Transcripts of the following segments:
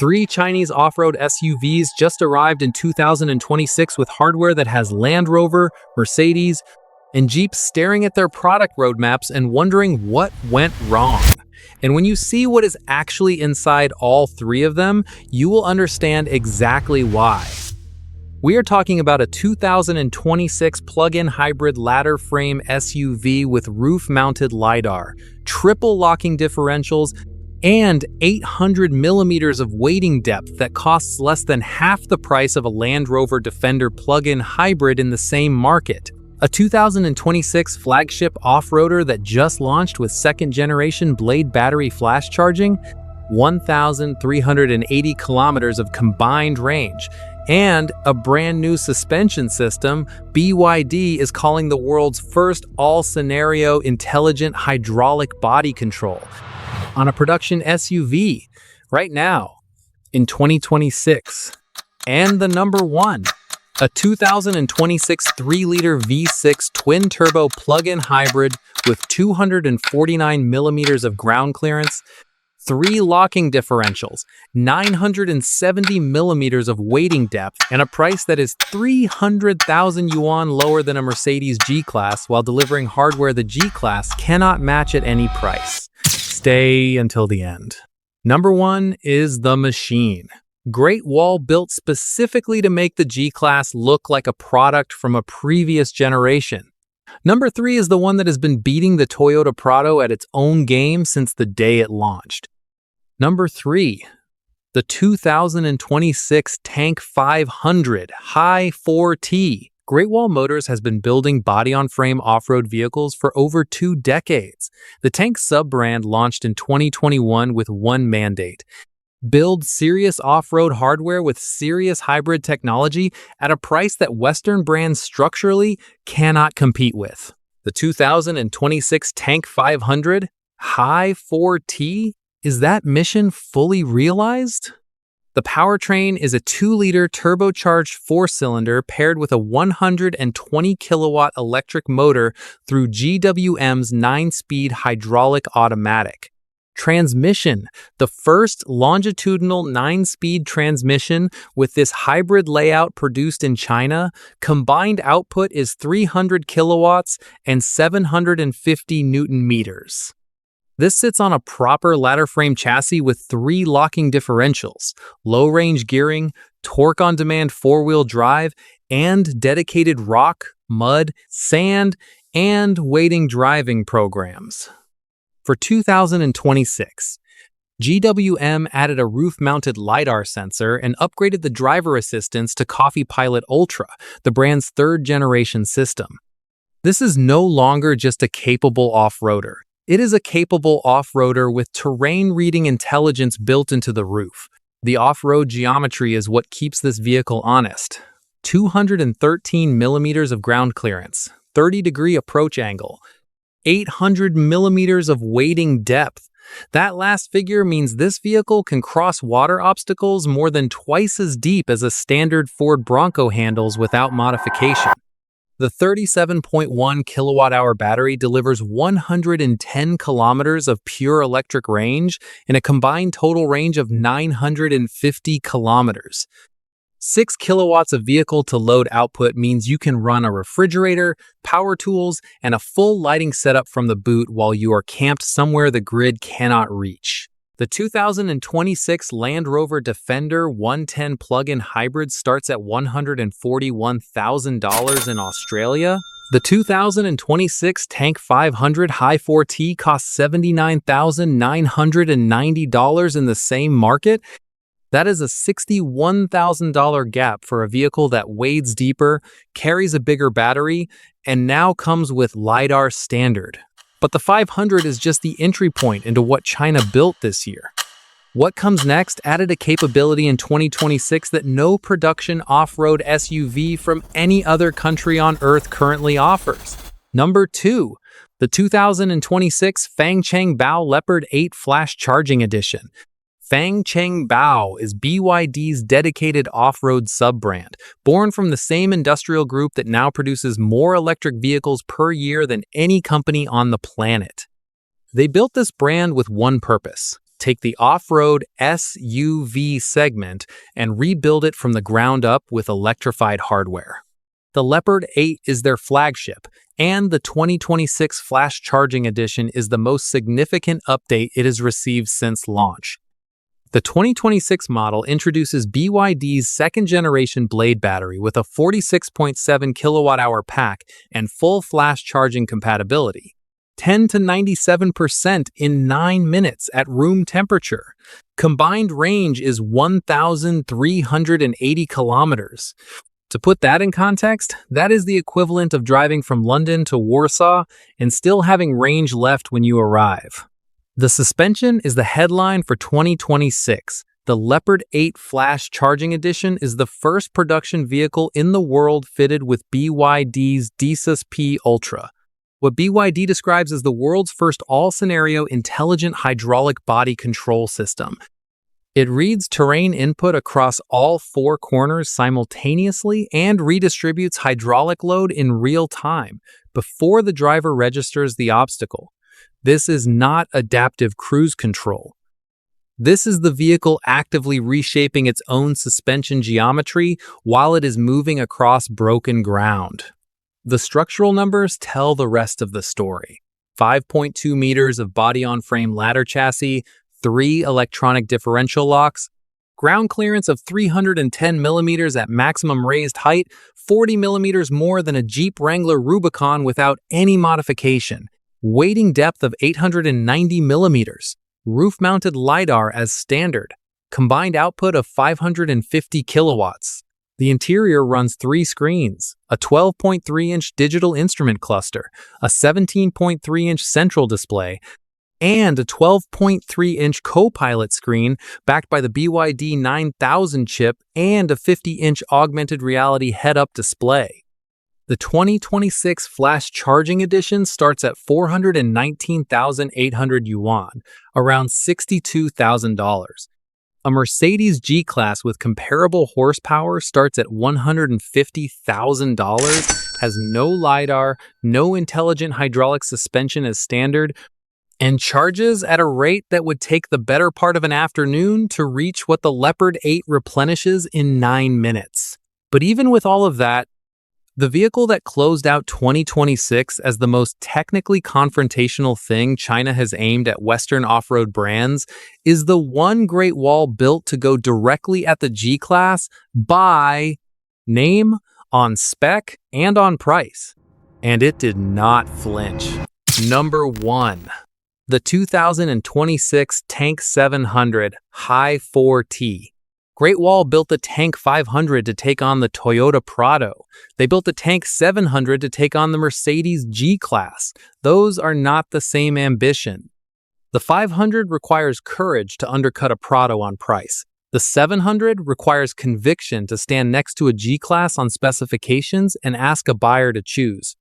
Three Chinese off-road SUVs just arrived in 2026 with hardware that has Land Rover, Mercedes, and Jeep staring at their product roadmaps and wondering what went wrong. And when you see what is actually inside all three of them, you will understand exactly why. We are talking about a 2026 plug-in hybrid ladder frame SUV with roof-mounted LiDAR, triple locking differentials, and 800 millimeters of weighting depth that costs less than half the price of a Land Rover Defender plug-in hybrid in the same market. A 2026 flagship off-roader that just launched with second-generation Blade battery flash charging, 1,380 kilometers of combined range, and a brand new suspension system. BYD is calling the world's first all-scenario intelligent hydraulic body control on a production SUV right now in 2026. And the number one, a 2026 3-liter V6 twin-turbo plug-in hybrid with 249 millimeters of ground clearance, 3 locking differentials, 970 millimeters of weighting depth, and a price that is 300,000 yuan lower than a Mercedes G-Class, while delivering hardware the G-Class cannot match at any price. Stay until the end. Number one is the machine. Great Wall built specifically to make the G-Class look like a product from a previous generation. Number three is the one that has been beating the Toyota Prado at its own game since the day it launched. Number three, the 2026 Tank 500 High 4T. Great Wall Motors has been building body-on-frame off-road vehicles for over 2 decades. The Tank sub-brand launched in 2021 with one mandate: build serious off-road hardware with serious hybrid technology at a price that Western brands structurally cannot compete with. The 2026 Tank 500 High 4T, is that mission fully realized? The powertrain is a 2-liter turbocharged 4-cylinder paired with a 120 kilowatt electric motor through GWM's 9-speed hydraulic automatic. Transmission, the first longitudinal 9-speed transmission with this hybrid layout produced in China. Combined output is 300 kilowatts and 750 newton meters. This sits on a proper ladder frame chassis with 3 locking differentials, low-range gearing, torque-on-demand 4-wheel drive, and dedicated rock, mud, sand, and weighting driving programs. For 2026, GWM added a roof-mounted LiDAR sensor and upgraded the driver assistance to Coffee Pilot Ultra, the brand's 3rd-generation system. This is no longer just a capable off-roader. It is a capable off-roader with terrain-reading intelligence built into the roof. The off-road geometry is what keeps this vehicle honest. 213 millimeters of ground clearance, 30-degree approach angle, 800 millimeters of weighting depth. That last figure means this vehicle can cross water obstacles more than twice as deep as a standard Ford Bronco handles without modification. The 37.1 kilowatt-hour battery delivers 110 kilometers of pure electric range and a combined total range of 950 kilometers. 6 kilowatts of vehicle-to-load output means you can run a refrigerator, power tools, and a full lighting setup from the boot while you are camped somewhere the grid cannot reach. The 2026 Land Rover Defender 110 plug-in hybrid starts at $141,000 in Australia. The 2026 Tank 500 High 4T costs $79,990 in the same market. That is a $61,000 gap for a vehicle that wades deeper, carries a bigger battery, and now comes with LiDAR standard. But the 500 is just the entry point into what China built this year. What comes next added a capability in 2026 that no production off-road SUV from any other country on Earth currently offers. Number 2, the 2026 Fangcheng Bao Leopard 8 Flash Charging Edition. Fangcheng Bao is BYD's dedicated off-road sub-brand, born from the same industrial group that now produces more electric vehicles per year than any company on the planet. They built this brand with one purpose: take the off-road SUV segment and rebuild it from the ground up with electrified hardware. The Leopard 8 is their flagship, and the 2026 Flash Charging Edition is the most significant update it has received since launch. The 2026 model introduces BYD's second-generation Blade battery with a 46.7 kilowatt-hour pack and full flash charging compatibility. 10 to 97% in 9 minutes at room temperature. Combined range is 1,380 kilometers. To put that in context, that is the equivalent of driving from London to Warsaw and still having range left when you arrive. The suspension is the headline for 2026. The Leopard 8 Flash Charging Edition is the first production vehicle in the world fitted with BYD's DSUS P Ultra, what BYD describes as the world's first all-scenario intelligent hydraulic body control system. It reads terrain input across all 4 corners simultaneously and redistributes hydraulic load in real time before the driver registers the obstacle. This is not adaptive cruise control. This is the vehicle actively reshaping its own suspension geometry while it is moving across broken ground. The structural numbers tell the rest of the story. 5.2 meters of body-on-frame ladder chassis, 3 electronic differential locks, ground clearance of 310 millimeters at maximum raised height, 40 millimeters more than a Jeep Wrangler Rubicon without any modification. Weighting depth of 890 millimeters, roof-mounted LiDAR as standard, combined output of 550 kilowatts. The interior runs 3 screens, a 12.3-inch digital instrument cluster, a 17.3-inch central display, and a 12.3-inch co-pilot screen backed by the BYD 9000 chip and a 50-inch augmented reality head-up display. The 2026 Flash Charging Edition starts at 419,800 yuan, around $62,000. A Mercedes G-Class with comparable horsepower starts at $150,000, has no LiDAR, no intelligent hydraulic suspension as standard, and charges at a rate that would take the better part of an afternoon to reach what the Leopard 8 replenishes in 9 minutes. But even with all of that, the vehicle that closed out 2026 as the most technically confrontational thing China has aimed at Western off-road brands is the one Great Wall built to go directly at the G-Class by name, on spec, and on price. And it did not flinch. Number 1. The 2026 Tank 700 High 4T. Great Wall built the Tank 500 to take on the Toyota Prado. They built the Tank 700 to take on the Mercedes G-Class. Those are not the same ambition. The 500 requires courage to undercut a Prado on price. The 700 requires conviction to stand next to a G-Class on specifications and ask a buyer to choose.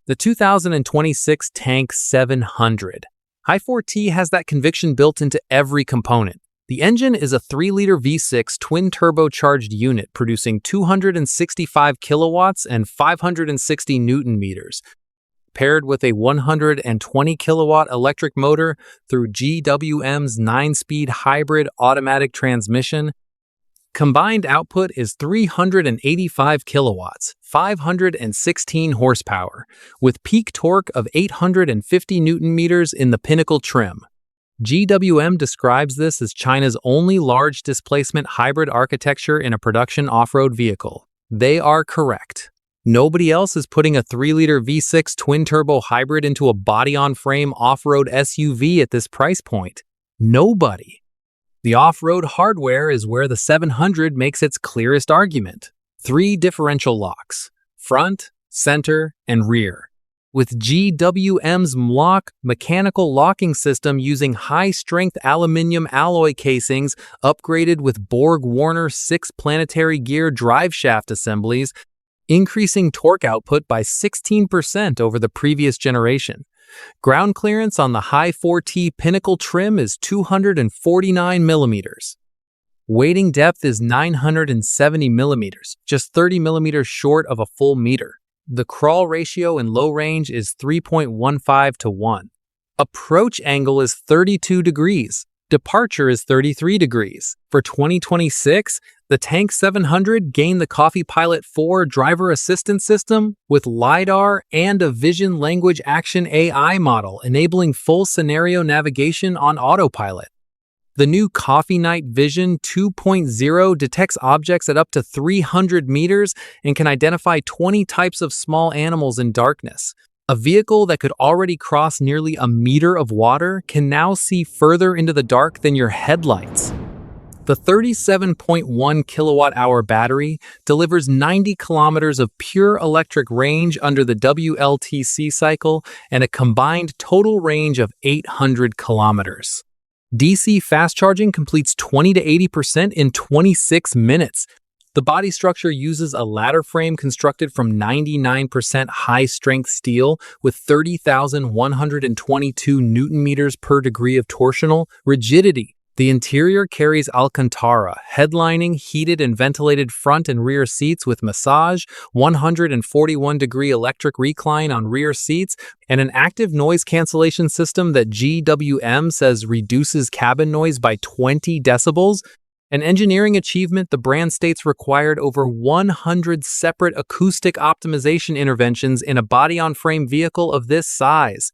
The 2026 Tank 700. High 4T has that conviction built into every component. The engine is a 3-liter V6 twin-turbocharged unit producing 265 kilowatts and 560 newton-meters, paired with a 120 kilowatt electric motor through GWM's 9-speed hybrid automatic transmission. Combined output is 385 kilowatts, 516 horsepower, with peak torque of 850 newton-meters in the Pinnacle trim. GWM describes this as China's only large displacement hybrid architecture in a production off-road vehicle. They are correct. Nobody else is putting a 3-liter V6 twin-turbo hybrid into a body-on-frame off-road SUV at this price point. Nobody. The off-road hardware is where the 700 makes its clearest argument. 3 differential locks, front, center, and rear. With GWM's MLOC mechanical locking system using high-strength aluminum alloy casings upgraded with Borg-Warner 6 planetary gear driveshaft assemblies, increasing torque output by 16% over the previous generation. Ground clearance on the High 4T Pinnacle trim is 249 millimeters. Weighting depth is 970 millimeters, just 30 millimeters short of a full meter. The crawl ratio in low range is 3.15 to 1. Approach angle is 32 degrees. Departure is 33 degrees. For 2026, the Tank 700 gained the Coffee Pilot 4 driver assistance system with LiDAR and a vision language action AI model, enabling full scenario navigation on autopilot. The new Coffee Night Vision 2.0 detects objects at up to 300 meters and can identify 20 types of small animals in darkness. A vehicle that could already cross nearly a meter of water can now see further into the dark than your headlights. The 37.1 kilowatt-hour battery delivers 90 kilometers of pure electric range under the WLTC cycle and a combined total range of 800 kilometers. DC fast charging completes 20 to 80% in 26 minutes. The body structure uses a ladder frame constructed from 99% high-strength steel with 30,122 newton meters per degree of torsional rigidity. The interior carries Alcantara, headlining heated and ventilated front and rear seats with massage, 141-degree electric recline on rear seats, and an active noise cancellation system that GWM says reduces cabin noise by 20 decibels. An engineering achievement the brand states required over 100 separate acoustic optimization interventions in a body-on-frame vehicle of this size.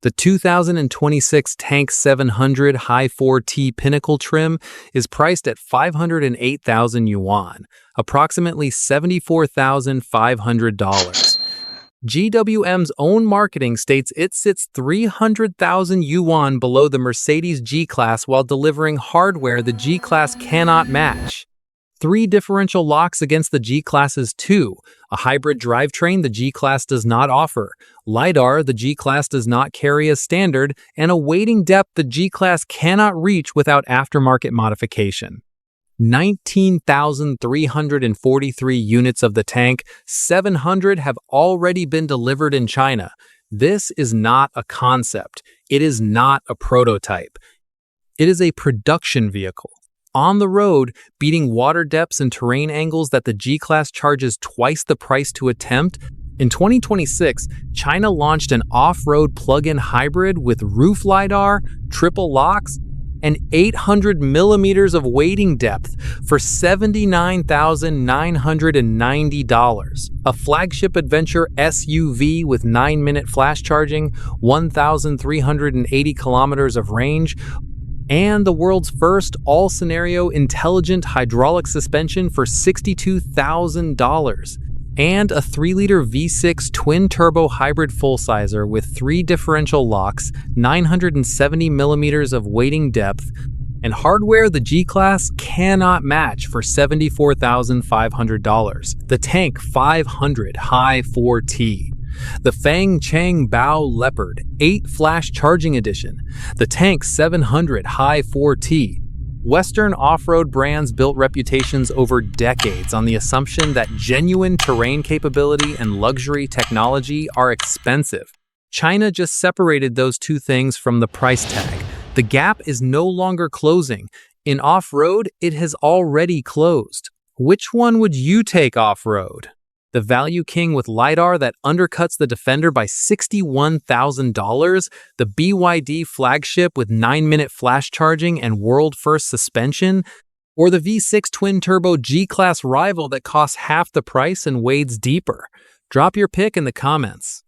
The 2026 Tank 700 High 4T Pinnacle trim is priced at 508,000 yuan, approximately $74,500. GWM's own marketing states it sits 300,000 yuan below the Mercedes G-Class while delivering hardware the G-Class cannot match. 3 differential locks against the G-Class's 2, a hybrid drivetrain the G-Class does not offer, LiDAR the G-Class does not carry as standard, and a weighting depth the G-Class cannot reach without aftermarket modification. 19,343 units of the Tank 700 have already been delivered in China. This is not a concept. It is not a prototype. It is a production vehicle. On the road, beating water depths and terrain angles that the G-Class charges twice the price to attempt. In 2026, China launched an off-road plug-in hybrid with roof LiDAR, triple locks, and 800 millimeters of weighting depth for $79,990. A flagship adventure SUV with 9-minute flash charging, 1,380 kilometers of range, and the world's first all-scenario intelligent hydraulic suspension for $62,000. And a 3-liter V6 twin-turbo hybrid full-sizer with 3 differential locks, 970 millimeters of weighting depth, and hardware the G-Class cannot match for $74,500. The Tank 500 High 4T. The Fang Chang Bao Leopard 8 Flash Charging Edition. The Tank 700 High 4T. Western off-road brands built reputations over decades on the assumption that genuine terrain capability and luxury technology are expensive. China just separated those two things from the price tag. The gap is no longer closing. In off-road, it has already closed. Which one would you take off-road? The Value King with LiDAR that undercuts the Defender by $61,000, the BYD flagship with 9-minute flash charging and world-first suspension, or the V6 twin-turbo G-Class rival that costs half the price and wades deeper? Drop your pick in the comments.